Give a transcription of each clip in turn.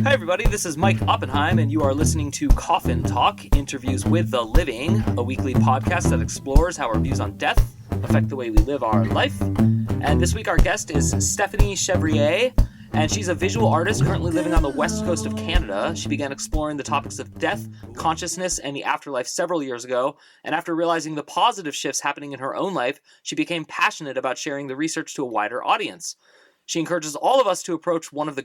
Hi everybody, this is Mike Oppenheim, and you are listening to Coffin Talk, Interviews with the Living, a weekly podcast that explores how our views on death affect the way we live our life. And this week our guest is Stephanie Chevrier, and she's a visual artist currently living on the west coast of Canada. She began exploring the topics of death, consciousness, and the afterlife several years ago, and after realizing the positive shifts happening in her own life, she became passionate about sharing the research to a wider audience. She encourages all of us to approach one of the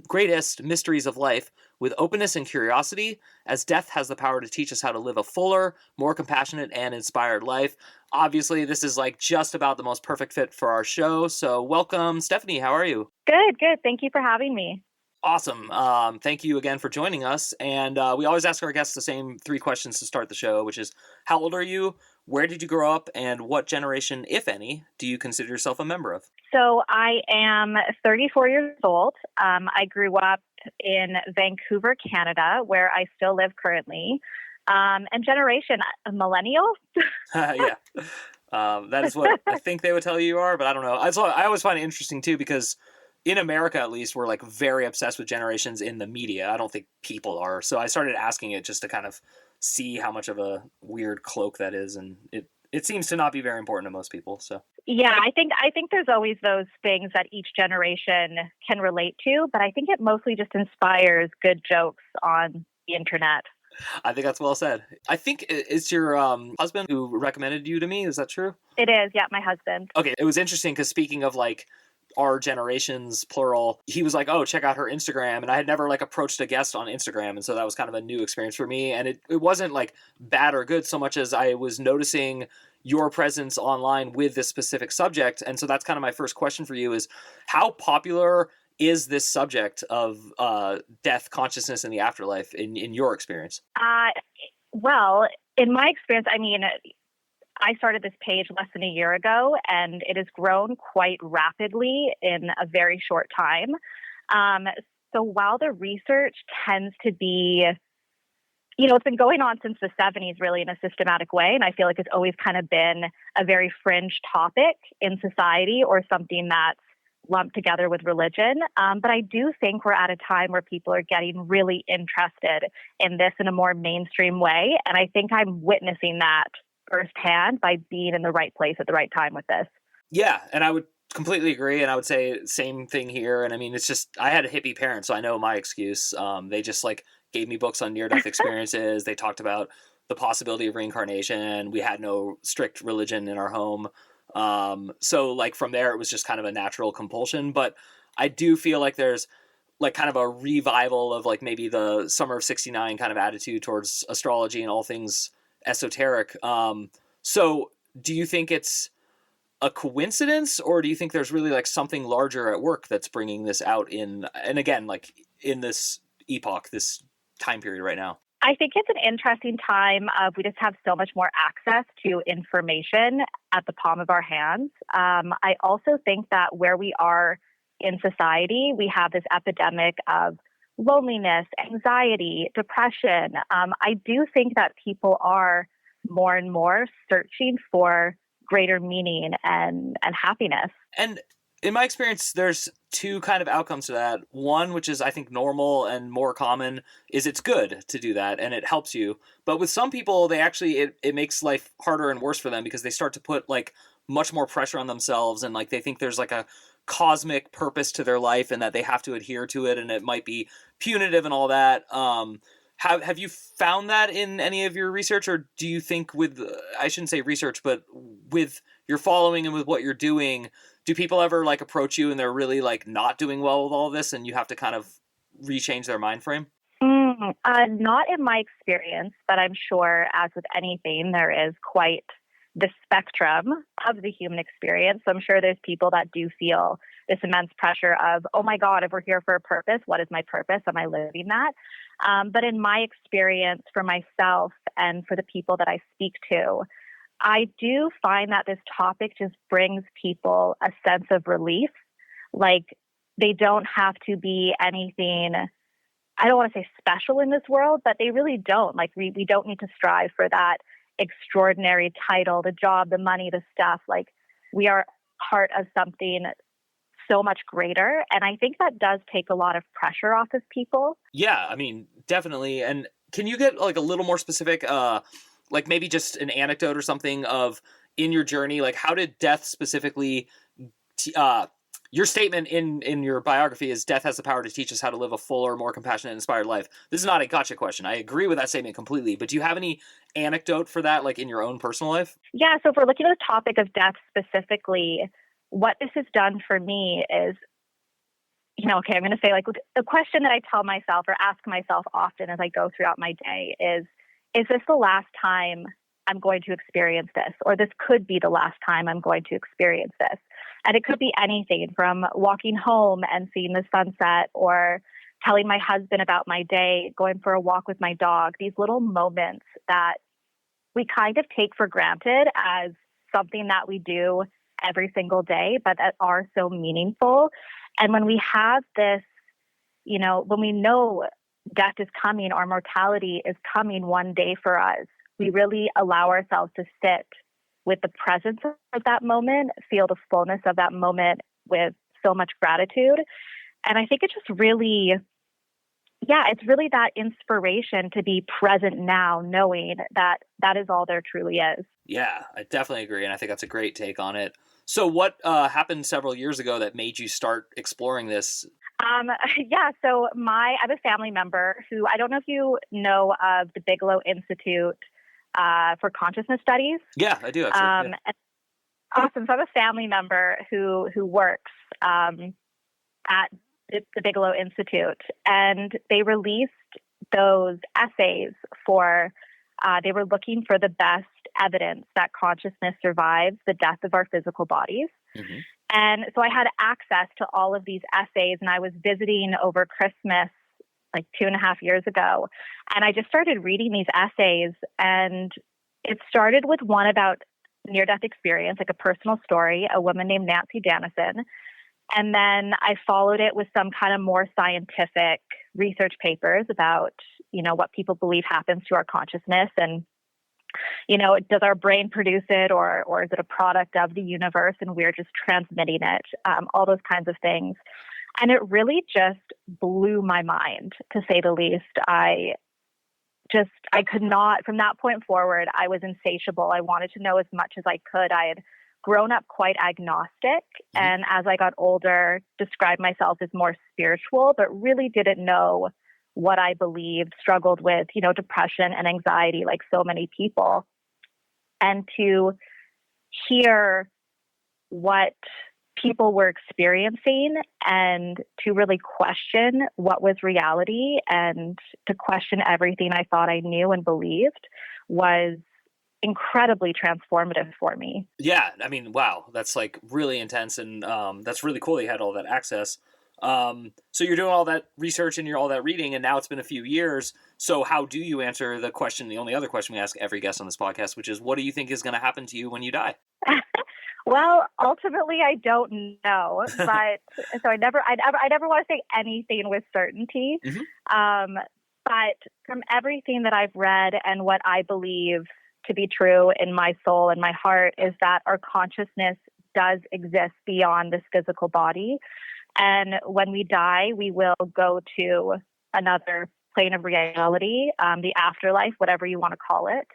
greatest mysteries of life with openness and curiosity, as death has the power to teach us how to live a fuller, more compassionate, and inspired life. Obviously, this is like just about the most perfect fit for our show. So welcome, Stephanie. How are you? Good. Thank you for having me. Awesome. Thank you again for joining us. And we always ask our guests the same three questions to start the show, which is, how old are you? Where did you grow up? And what generation, if any, do you consider yourself a member of? So I am 34 years old. I grew up in Vancouver, Canada, where I still live currently. And generation, a millennial? Yeah. That is what I think they would tell you are, but I don't know. I always find it interesting, too, because in America, at least, we're like very obsessed with generations in the media. I don't think people are. So I started asking it just to kind of see how much of a weird cloak that is. And it seems to not be very important to most people. So yeah, I think there's always those things that each generation can relate to, but I think it mostly just inspires good jokes on the internet. I think that's well said. I think it's your husband who recommended you to me. Is that true? It is. Yeah, my husband. Okay. It was interesting because speaking of like our generations, plural, he was like, oh, check out her Instagram. And I had never like approached a guest on Instagram. And so that was kind of a new experience for me. And it wasn't like bad or good so much as I was noticing your presence online with this specific subject. And so that's kind of my first question for you is, how popular is this subject of death, consciousness, and the afterlife in your experience? Well, in my experience, I mean, I started this page less than a year ago, and it has grown quite rapidly in a very short time. So while the research tends to be, it's been going on since the 70s really in a systematic way, and I feel like it's always kind of been a very fringe topic in society or something that's lumped together with religion. But I do think we're at a time where people are getting really interested in this in a more mainstream way, and I think I'm witnessing that firsthand by being in the right place at the right time with this. Yeah, and I would completely agree, and I would say same thing here. And I mean, it's just, I had a hippie parent, so I know my excuse. They just like gave me books on near-death experiences. They talked about the possibility of reincarnation. We had no strict religion in our home. So like from there, it was just kind of a natural compulsion. But I do feel like there's like kind of a revival of like maybe the summer of '69 kind of attitude towards astrology and all things esoteric. So do you think it's a coincidence, or do you think there's really like something larger at work that's bringing this out and again, like in this epoch, this time period right now? I think it's an interesting time. We just have so much more access to information at the palm of our hands. I also think that where we are in society, we have this epidemic of loneliness, anxiety, depression. I do think that people are more and more searching for greater meaning and happiness. And in my experience, there's two kind of outcomes to that. One, which is I think normal and more common, is it's good to do that and it helps you. But with some people, they actually, it makes life harder and worse for them because they start to put like much more pressure on themselves, and like they think there's like a cosmic purpose to their life and that they have to adhere to it, and it might be punitive and all that. Have you found that in any of your research, or do you think with, I shouldn't say research, but with your following and with what you're doing, do people ever like approach you and they're really like not doing well with all this and you have to kind of rechange their mind frame? Not in my experience, but I'm sure as with anything, there is quite the spectrum of the human experience. So I'm sure there's people that do feel this immense pressure of, oh my God, if we're here for a purpose, what is my purpose? Am I living that? But in my experience for myself and for the people that I speak to, I do find that this topic just brings people a sense of relief. Like they don't have to be anything, I don't want to say special in this world, but they really don't. Like we don't need to strive for that extraordinary title, the job, the money, the stuff. Like we are part of something so much greater. And I think that does take a lot of pressure off of people. Yeah, I mean, definitely. And can you get like a little more specific, like maybe just an anecdote or something of in your journey, like how did death specifically, your statement in your biography is death has the power to teach us how to live a fuller, more compassionate, inspired life. This is not a gotcha question. I agree with that statement completely, but do you have any anecdote for that, like in your own personal life? Yeah. So if we're looking at the topic of death specifically, what this has done for me is, okay, I'm going to say like the question that I tell myself or ask myself often as I go throughout my day is this the last time I'm going to experience this? Or this could be the last time I'm going to experience this. And it could be anything from walking home and seeing the sunset or telling my husband about my day, going for a walk with my dog, these little moments that we kind of take for granted as something that we do every single day, but that are so meaningful. And when we have this, when we know death is coming, our mortality is coming one day for us, we really allow ourselves to sit with the presence of that moment, feel the fullness of that moment with so much gratitude. And I think it's just really, it's really that inspiration to be present now, knowing that that is all there truly is. Yeah, I definitely agree. And I think that's a great take on it. So what happened several years ago that made you start exploring this? So I have a family member who, I don't know if you know of the Bigelow Institute for Consciousness Studies. Yeah, I do actually. Awesome. So I have a family member who works at the Bigelow Institute, and they released those essays they were looking for the best evidence that consciousness survives the death of our physical bodies. Mm-hmm. And so I had access to all of these essays, and I was visiting over Christmas like 2.5 years ago. And I just started reading these essays, and it started with one about near-death experience, like a personal story, a woman named Nancy Dannison. And then I followed it with some kind of more scientific research papers about, what people believe happens to our consciousness and, does our brain produce it or is it a product of the universe and we're just transmitting it, all those kinds of things. And it really just blew my mind, to say the least. I could not, from that point forward, I was insatiable. I wanted to know as much as I could. I had grown up quite agnostic, and as I got older, described myself as more spiritual, but really didn't know what I believed, struggled with, depression and anxiety like so many people. And to hear what people were experiencing and to really question what was reality and to question everything I thought I knew and believed was incredibly transformative for me. Yeah, I mean, wow, that's like really intense, and that's really cool that you had all that access. So you're doing all that research and you're all that reading, and now it's been a few years. So how do you answer the question, the only other question we ask every guest on this podcast, which is, what do you think is going to happen to you when you die? Well, ultimately, I don't know, but so I never want to say anything with certainty. Mm-hmm. But from everything that I've read and what I believe to be true in my soul and my heart is that our consciousness does exist beyond this physical body. And when we die, we will go to another plane of reality, the afterlife, whatever you want to call it.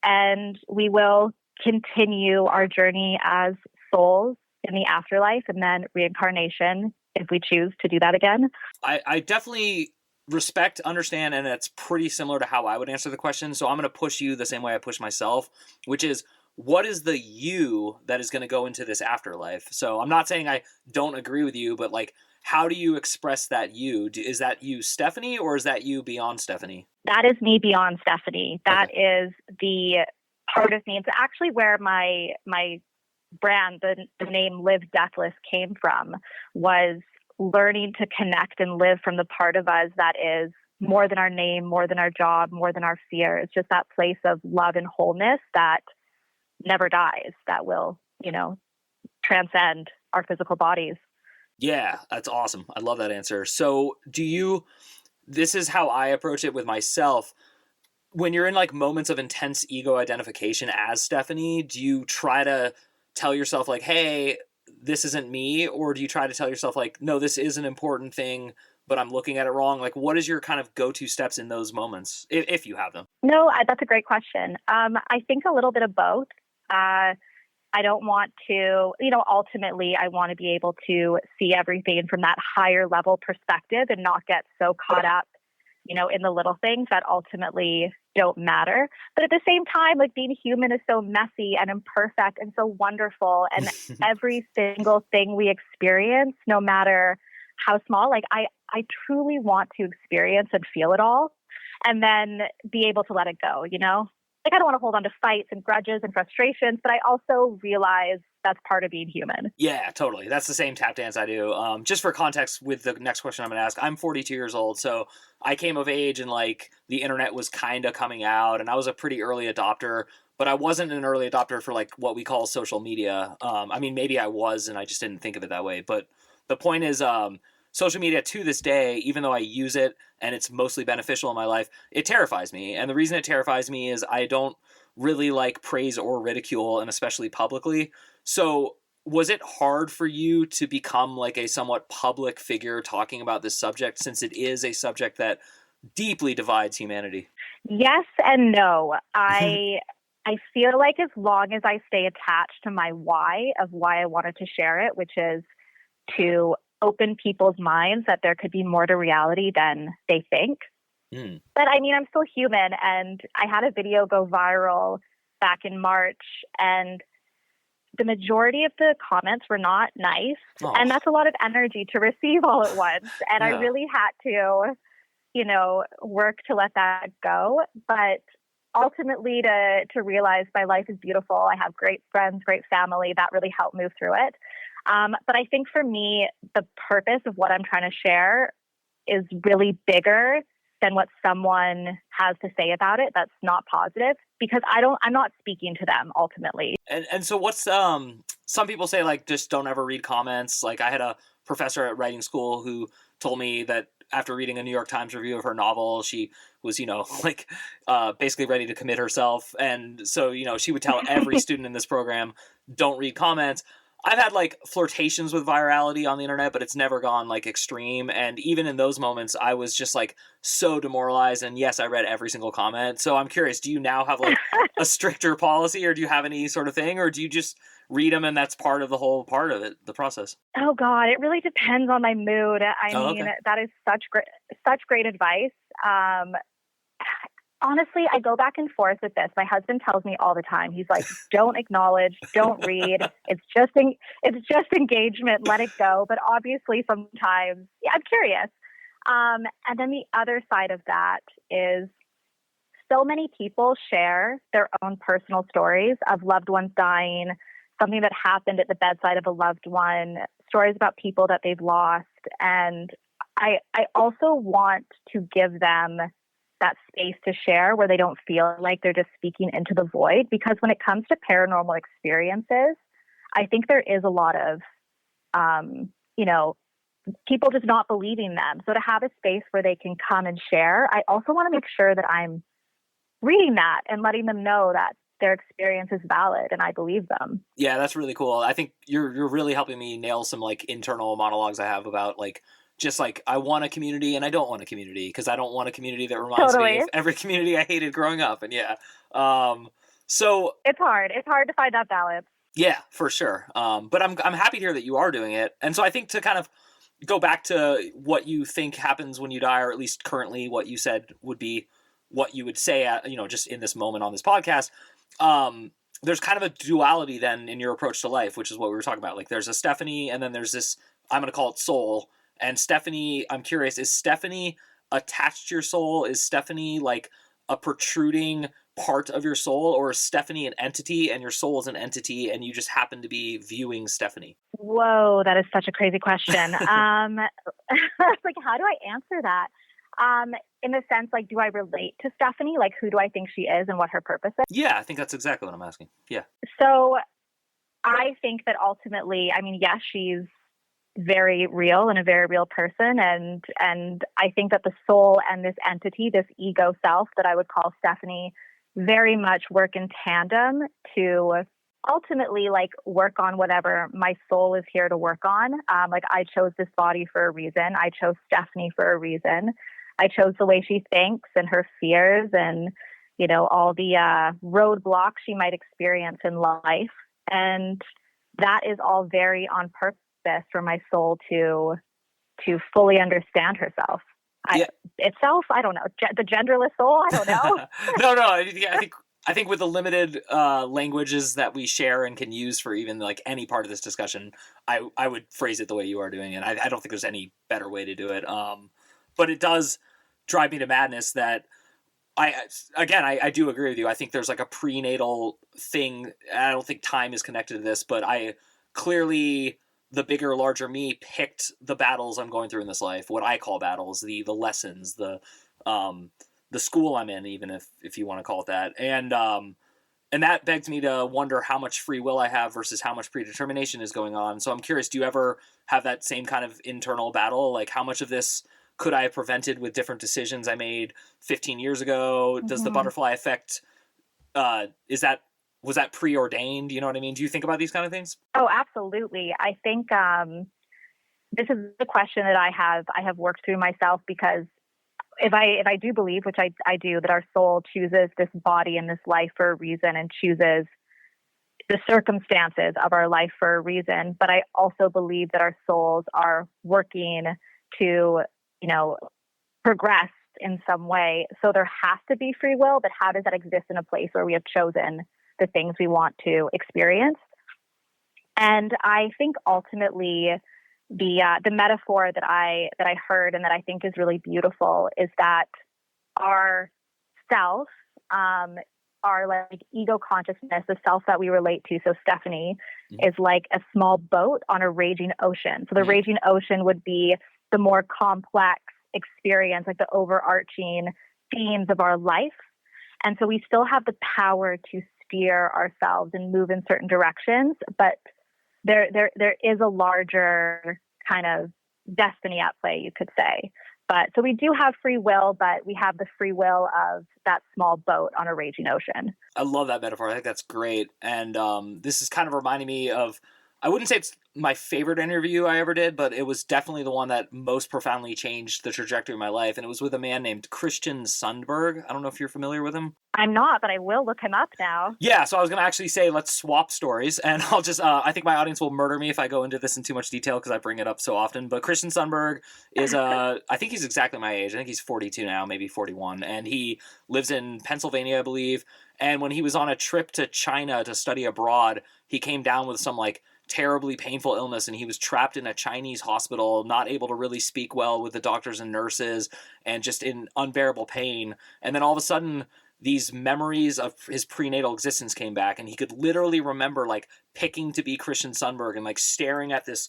And we will continue our journey as souls in the afterlife and then reincarnation if we choose to do that again. I definitely respect, understand, and it's pretty similar to how I would answer the question. So I'm going to push you the same way I push myself, which is, what is the you that is going to go into this afterlife? So I'm not saying I don't agree with you, but like, how do you express that you? Is that you, Stephanie, or is that you beyond Stephanie? That is me beyond Stephanie. That is the part of me. It's actually where my brand, the name Live Deathless, came from, was learning to connect and live from the part of us that is more than our name, more than our job, more than our fear. It's just that place of love and wholeness that never dies, that will, transcend our physical bodies. Yeah, that's awesome. I love that answer. So this is how I approach it with myself. When you're in like moments of intense ego identification as Stephanie, do you try to tell yourself like, hey, this isn't me? Or do you try to tell yourself like, no, this is an important thing, but I'm looking at it wrong? Like, what is your kind of go-to steps in those moments, if you have them? No, that's a great question. I think a little bit of both. I don't want to, ultimately I want to be able to see everything from that higher level perspective and not get so caught up, in the little things that ultimately don't matter. But at the same time, like, being human is so messy and imperfect and so wonderful. And every single thing we experience, no matter how small, like I truly want to experience and feel it all and then be able to let it go, Like, I don't want to hold on to fights and grudges and frustrations, but I also realize that's part of being human. Yeah, totally. That's the same tap dance I do. Just for context with the next question I'm going to ask, I'm 42 years old, so I came of age and like the internet was kind of coming out, and I was a pretty early adopter, but I wasn't an early adopter for like what we call social media. I mean, maybe I was, and I just didn't think of it that way. But the point is, social media to this day, even though I use it and it's mostly beneficial in my life, it terrifies me. And the reason it terrifies me is I don't really like praise or ridicule, and especially publicly. So was it hard for you to become like a somewhat public figure talking about this subject, since it is a subject that deeply divides humanity? Yes and no. I feel like as long as I stay attached to my why of why I wanted to share it, which is to open people's minds that there could be more to reality than they think. But I mean, I'm still human, and I had a video go viral back in March, and the majority of the comments were not nice. Oh. And that's a lot of energy to receive all at once. And Yeah. I really had to, work to let that go. But ultimately to realize my life is beautiful. I have great friends, great family that really helped move through it. But I think for me, the purpose of what I'm trying to share is really bigger than what someone has to say about it that's not positive, because I'm not speaking to them ultimately. And so what's some people say like just don't ever read comments. Like I had a professor at writing school who told me that after reading a New York Times review of her novel, she was, like basically ready to commit herself. And so, she would tell every student in this program, don't read comments. I've had like flirtations with virality on the internet, but it's never gone like extreme. And even in those moments, I was just like so demoralized. And yes, I read every single comment. So I'm curious, do you now have like a stricter policy, or do you have any sort of thing, or do you just read them and that's part of the whole part of it, the process? Oh God, it really depends on my mood. I mean, okay. That is such great advice. Honestly, I go back and forth with this. My husband tells me all the time. He's like, "Don't acknowledge, don't read. It's just engagement. Let it go." But obviously, sometimes, yeah, I'm curious. And then the other side of that is, so many people share their own personal stories of loved ones dying, something that happened at the bedside of a loved one, stories about people that they've lost, and I also want to give them that space to share where they don't feel like they're just speaking into the void. Because when it comes to paranormal experiences, I think there is a lot of, people just not believing them. So to have a space where they can come and share, I also want to make sure that I'm reading that and letting them know that their experience is valid and I believe them. Yeah, that's really cool. I think you're really helping me nail some like internal monologues I have about like, just like I want a community and I don't want a community, because I don't want a community that reminds me of every community I hated growing up. And yeah, so it's hard to find that balance. Yeah, for sure. But I'm happy to hear that you are doing it. And so I think to kind of go back to what you think happens when you die, or at least currently what you said would be what you would say at, just in this moment on this podcast. There's kind of a duality then in your approach to life, which is what we were talking about. Like there's a Stephanie, and then there's this, I'm going to call it soul. And Stephanie, I'm curious, is Stephanie attached to your soul? Is Stephanie like a protruding part of your soul, or is Stephanie an entity and your soul is an entity and you just happen to be viewing Stephanie? Whoa, that is such a crazy question. Like, how do I answer that? In the sense, like, do I relate to Stephanie? Like, who do I think she is and what her purpose is? Yeah, I think that's exactly what I'm asking. Yeah. So I think that ultimately, I mean, yes, she's very real and a very real person. And I think that the soul and this entity, this ego self that I would call Stephanie, very much work in tandem to ultimately like work on whatever my soul is here to work on. Like I chose this body for a reason. I chose Stephanie for a reason. I chose the way she thinks and her fears and, you know, all the roadblocks she might experience in life. And that is all very on purpose for my soul to fully understand herself. Yeah. I don't know. The genderless soul, I don't know. No. Yeah, I think with the limited languages that we share and can use for even like any part of this discussion, I would phrase it the way you are doing it. I don't think there's any better way to do it. But it does drive me to madness that I do agree with you. I think there's like a prenatal thing. I don't think time is connected to this, but I clearly, the bigger, larger me picked the battles I'm going through in this life, what I call battles, the lessons, the school I'm in, even if you want to call it that. And that begs me to wonder how much free will I have versus how much predetermination is going on. So I'm curious, do you ever have that same kind of internal battle? Like how much of this could I have prevented with different decisions I made 15 years ago? Mm-hmm. Does the butterfly effect, was that preordained? You know what I mean? Do you think about these kind of things? Oh, absolutely. I think this is the question that I have worked through myself, because if I do believe, which I do, that our soul chooses this body and this life for a reason and chooses the circumstances of our life for a reason, but I also believe that our souls are working to, you know, progress in some way. So there has to be free will, but how does that exist in a place where we have chosen the things we want to experience? And I think ultimately the metaphor that I heard and that I think is really beautiful is that our self, our like ego consciousness, the self that we relate to. So Stephanie is like a small boat on a raging ocean. So the raging ocean would be the more complex experience, like the overarching themes of our life. And so we still have the power to steer ourselves and move in certain directions, but there is a larger kind of destiny at play, you could say. But so we do have free will, but we have the free will of that small boat on a raging ocean. I love that metaphor. I think that's great. And this is kind of reminding me of, I wouldn't say it's my favorite interview I ever did, but it was definitely the one that most profoundly changed the trajectory of my life. And it was with a man named Christian Sundberg. I don't know if you're familiar with him. I'm not, but I will look him up now. Yeah, so I was going to actually say let's swap stories, and I'll just, I think my audience will murder me if I go into this in too much detail because I bring it up so often, but Christian Sundberg is, I think he's exactly my age. I think he's 42 now, maybe 41, and he lives in Pennsylvania, I believe, and when he was on a trip to China to study abroad, he came down with some, like, terribly painful illness, and he was trapped in a Chinese hospital, not able to really speak well with the doctors and nurses, and just in unbearable pain, and then all of a sudden these memories of his prenatal existence came back, and he could literally remember like picking to be Christian Sundberg and like staring at this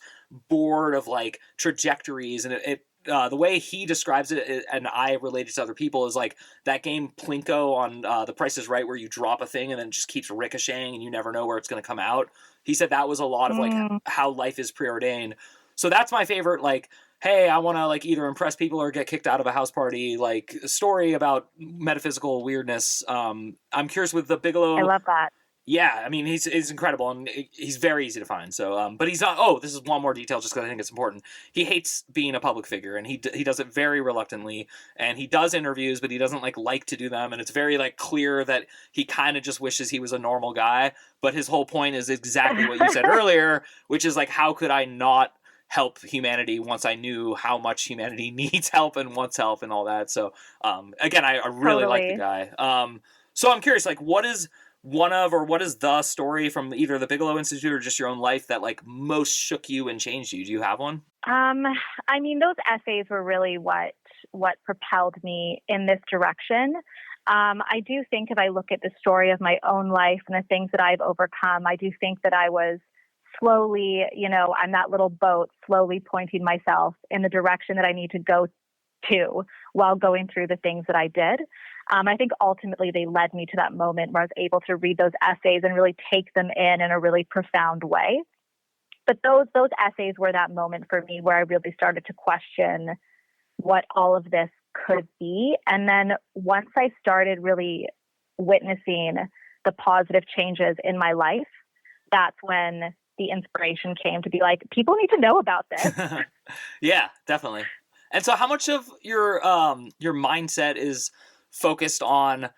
board of like trajectories. And the way he describes it, and I relate it to other people, is like that game Plinko on The Price is Right, where you drop a thing and then it just keeps ricocheting and you never know where it's going to come out. He said that was a lot of like how life is preordained. So that's my favorite, like, hey, I want to like either impress people or get kicked out of a house party, like story about metaphysical weirdness. I'm curious with the Bigelow. I love that. Yeah, I mean, he's incredible, and he's very easy to find. So, but he's not. Oh, this is one more detail, just because I think it's important. He hates being a public figure, and he does it very reluctantly. And he does interviews, but he doesn't like to do them. And it's very like clear that he kind of just wishes he was a normal guy. But his whole point is exactly what you said earlier, which is like, how could I not help humanity once I knew how much humanity needs help and wants help and all that. So, again, I really like the guy. So I'm curious, like, what is the story from either the Bigelow Institute or just your own life that like most shook you and changed you? Do you have one? I mean, those essays were really what propelled me in this direction. I do think if I look at the story of my own life and the things that I've overcome, I do think that I was slowly, I'm that little boat slowly pointing myself in the direction that I need to go to while going through the things that I did. I think ultimately they led me to that moment where I was able to read those essays and really take them in a really profound way. But those essays were that moment for me where I really started to question what all of this could be. And then once I started really witnessing the positive changes in my life, that's when the inspiration came to be like, people need to know about this. Yeah, definitely. And so how much of your mindset is focused on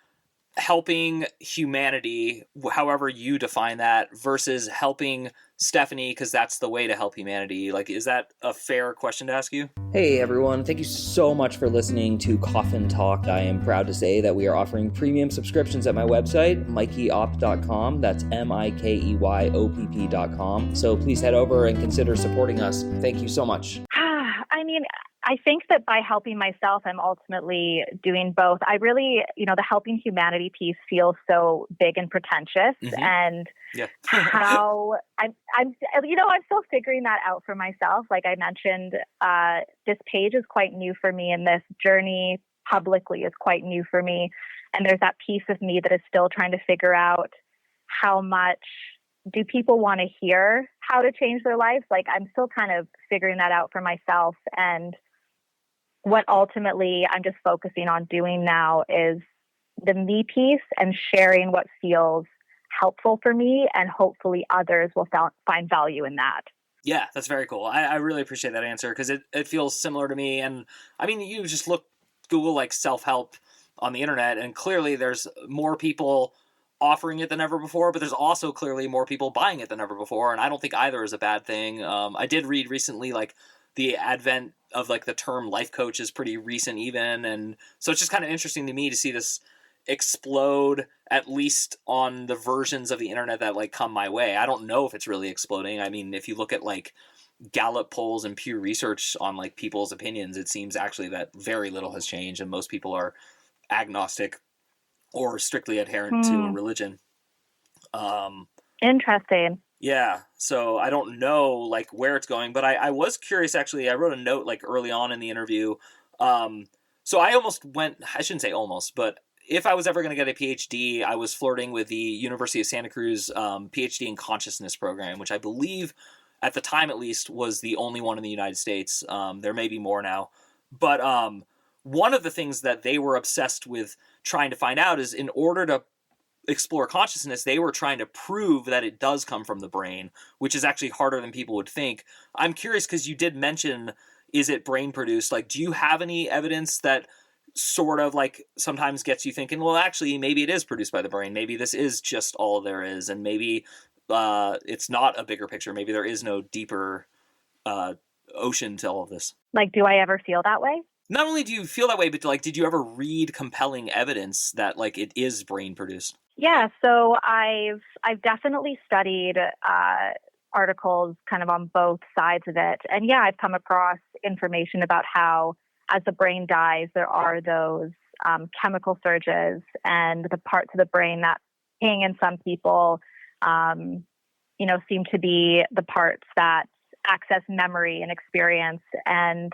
helping humanity, however you define that, versus helping Stephanie because that's the way to help humanity? Like, is that a fair question to ask you? Hey everyone, thank you so much for listening to Coffin Talk. I am proud to say that we are offering premium subscriptions at my website, mikeyop.com. That's MIKEYOPP.com. So please head over and consider supporting us. Thank you so much. I mean, I think that by helping myself, I'm ultimately doing both. I really, the helping humanity piece feels so big and pretentious, and how I'm still figuring that out for myself. Like I mentioned, this page is quite new for me, and this journey publicly is quite new for me. And there's that piece of me that is still trying to figure out how much do people want to hear how to change their lives. Like I'm still kind of figuring that out for myself. And what ultimately I'm just focusing on doing now is the me piece and sharing what feels helpful for me, and hopefully others will find value in that. Yeah, that's very cool. I really appreciate that answer because it feels similar to me. And I mean, you just Google like self-help on the internet, and clearly there's more people offering it than ever before, but there's also clearly more people buying it than ever before. And I don't think either is a bad thing. I did read recently, like, the advent of like the term life coach is pretty recent even. And so it's just kind of interesting to me to see this explode, at least on the versions of the internet that like come my way. I don't know if it's really exploding. I mean, if you look at like Gallup polls and Pew Research on like people's opinions, it seems actually that very little has changed and most people are agnostic or strictly adherent to a religion. Interesting. Yeah, so I don't know like where it's going, but I was curious actually. I wrote a note like early on in the interview. So I shouldn't say almost, but if I was ever going to get a PhD, I was flirting with the University of Santa Cruz PhD in consciousness program, which I believe at the time at least was the only one in the United States. There may be more now, but one of the things that they were obsessed with trying to find out is in order to explore consciousness, they were trying to prove that it does come from the brain, which is actually harder than people would think. I'm curious because you did mention, is it brain produced? Like, do you have any evidence that sort of like sometimes gets you thinking, well, actually, maybe it is produced by the brain. Maybe this is just all there is. And maybe it's not a bigger picture. Maybe there is no deeper ocean to all of this. Like, do I ever feel that way? Not only do you feel that way, but like, did you ever read compelling evidence that like it is brain produced? Yeah, so I've definitely studied articles kind of on both sides of it. And yeah, I've come across information about how as the brain dies, there are those chemical surges and the parts of the brain that ping in some people, seem to be the parts that access memory and experience. And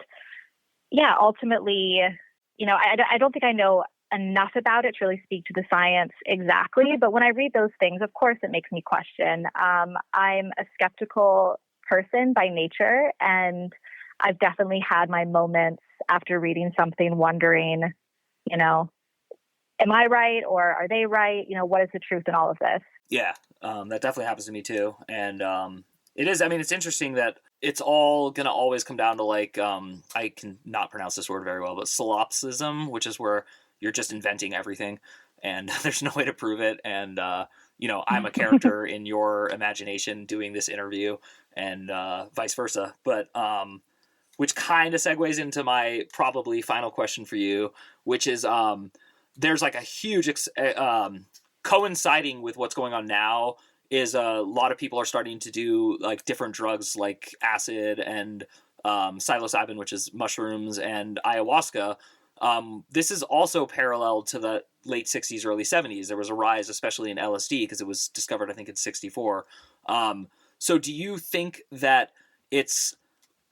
yeah, ultimately, I don't think I know enough about it to really speak to the science exactly. But when I read those things, of course, it makes me question. I'm a skeptical person by nature, and I've definitely had my moments after reading something wondering, am I right or are they right? What is the truth in all of this? Yeah, that definitely happens to me too. And it is, it's interesting that it's all going to always come down to like, I can not pronounce this word very well, but solipsism, which is where you're just inventing everything and there's no way to prove it. And, I'm a character in your imagination doing this interview and vice versa. But which kind of segues into my probably final question for you, which is there's like a huge coinciding with what's going on now is a lot of people are starting to do like different drugs like acid and psilocybin, which is mushrooms, and ayahuasca. This is also parallel to the late 60s, early 70s. There was a rise, especially in LSD, because it was discovered, I think, in 64. So do you think that it's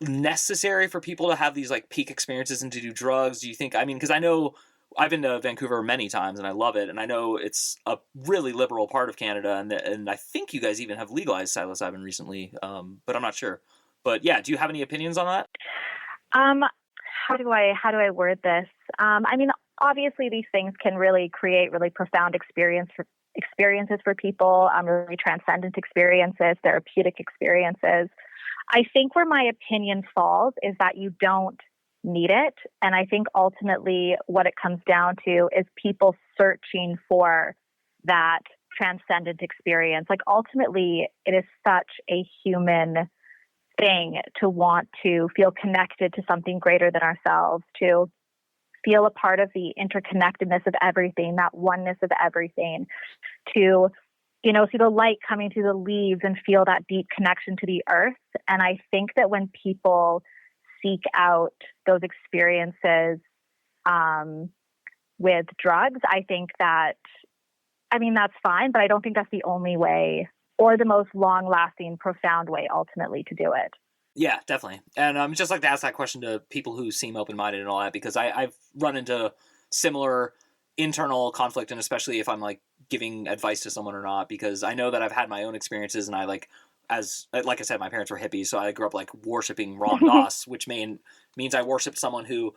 necessary for people to have these like peak experiences and to do drugs? Do you think, because I know I've been to Vancouver many times and I love it. And I know it's a really liberal part of Canada. And I think you guys even have legalized psilocybin recently, but I'm not sure. But yeah, do you have any opinions on that? How do I word this? Obviously these things can really create really profound experiences experiences for people, really transcendent experiences, therapeutic experiences. I think where my opinion falls is that you don't need it. And I think ultimately what it comes down to is people searching for that transcendent experience. Like ultimately, it is such a human thing to want to feel connected to something greater than ourselves, to feel a part of the interconnectedness of everything, that oneness of everything, to, see the light coming through the leaves and feel that deep connection to the earth. And I think that when people seek out those experiences with drugs, I think that's fine, but I don't think that's the only way or the most long-lasting, profound way ultimately to do it. Yeah, definitely. And just like to ask that question to people who seem open-minded and all that, because I've run into similar internal conflict, and especially if I'm like giving advice to someone or not, because I know that I've had my own experiences, and I like I said, my parents were hippies, so I grew up like worshiping Ram Dass, which means I worshiped someone who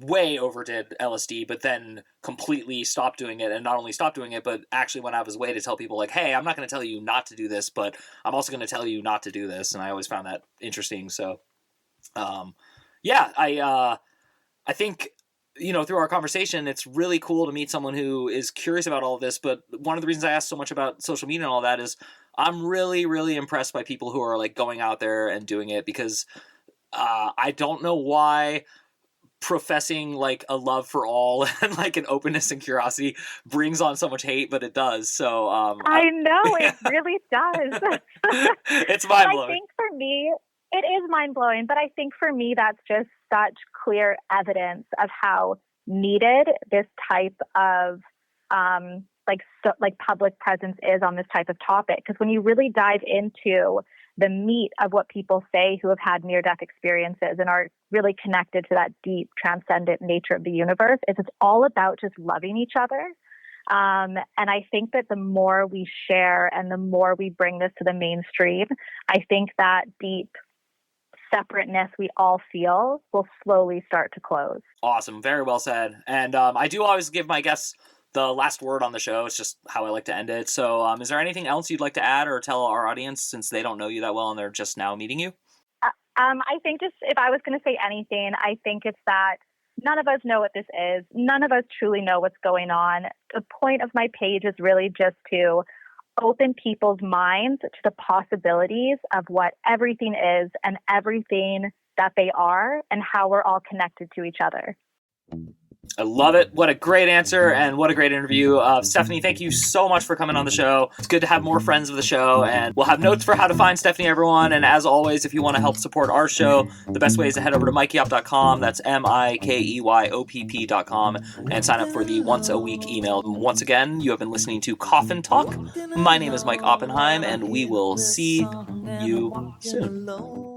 way overdid LSD, but then completely stopped doing it, and not only stopped doing it, but actually went out of his way to tell people like, hey, I'm not going to tell you not to do this, but I'm also going to tell you not to do this. And I always found that interesting. So, I think, through our conversation, it's really cool to meet someone who is curious about all of this. But one of the reasons I asked so much about social media and all that is I'm really, really impressed by people who are like going out there and doing it, because I don't know why professing like a love for all and like an openness and curiosity brings on so much hate, but it does. So I know it really does. It's mind blowing. I think for me, it is mind blowing, but I think for me that's just such clear evidence of how needed this type of public presence is on this type of topic. Because when you really dive into the meat of what people say who have had near-death experiences and are really connected to that deep, transcendent nature of the universe, it's all about just loving each other. And I think that the more we share and the more we bring this to the mainstream, I think that deep separateness we all feel will slowly start to close. Awesome. Very well said. And I do always give my guests the last word on the show. It's just how I like to end it. So is there anything else you'd like to add or tell our audience, since they don't know you that well and they're just now meeting you? I think just if I was going to say anything, I think it's that none of us know what this is. None of us truly know what's going on. The point of my page is really just to open people's minds to the possibilities of what everything is and everything that they are and how we're all connected to each other. I love it. What a great answer and what a great interview. Stephanie, thank you so much for coming on the show. It's good to have more friends of the show, and we'll have notes for how to find Stephanie, everyone. And as always, if you want to help support our show, the best way is to head over to mikeyop.com. That's MIKEYOPP.com, and sign up for the once a week email. Once again, you have been listening to Coffin Talk. My name is Mike Oppenheim, and we will see you soon.